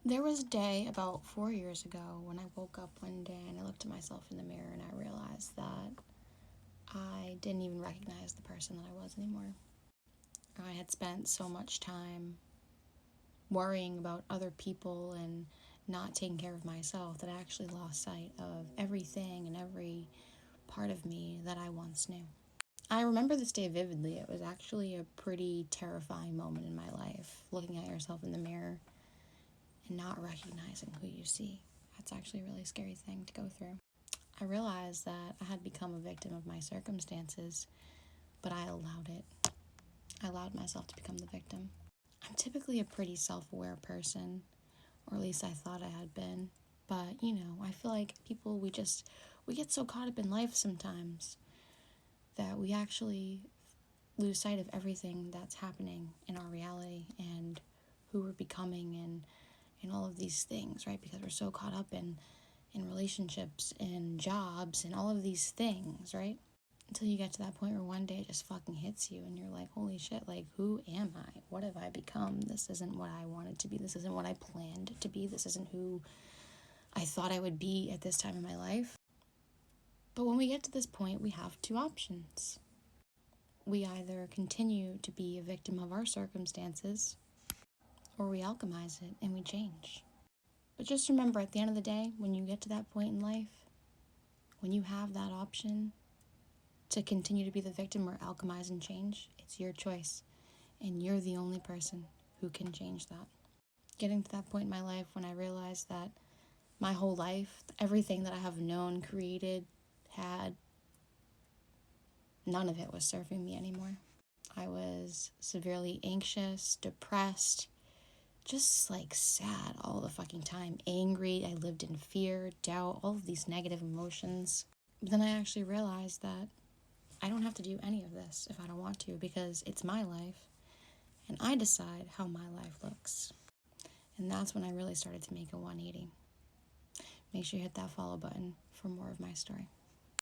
There was a day about 4 years ago when I woke up one day and I looked at myself in the mirror and I realized that I didn't even recognize the person that I was anymore. I had spent so much time worrying about other people and not taking care of myself that I actually lost sight of everything and every part of me that I once knew. I remember this day vividly. It was actually a pretty terrifying moment in my life, looking at yourself in the mirror and not recognizing who you see. That's actually a really scary thing to go through. I realized that I had become a victim of my circumstances, but I allowed it. I allowed myself to become the victim. I'm typically a pretty self-aware person, or at least I thought I had been. But, I feel like people, we get so caught up in life sometimes that we actually lose sight of everything that's happening in our reality and who we're becoming and all of these things, right? Because we're so caught up in relationships and jobs and all of these things, right? Until you get to that point where one day it just fucking hits you and you're like, holy shit, like, who am I? What have I become? This isn't what I wanted to be. This isn't what I planned to be. This isn't who I thought I would be at this time in my life. But when we get to this point, we have two options. We either continue to be a victim of our circumstances or we alchemize it and we change. But just remember, at the end of the day, when you get to that point in life, when you have that option to continue to be the victim or alchemize and change, it's your choice. And you're the only person who can change that. Getting to that point in my life when I realized that my whole life, everything that I have known, created, had, none of it was serving me anymore. I was severely anxious, depressed, just like sad all the fucking time, angry. I lived in fear, doubt, all of these negative emotions. But then I actually realized that I don't have to do any of this if I don't want to, because it's my life and I decide how my life looks. And that's when I really started to make a 180. Make sure you hit that follow button for more of my story.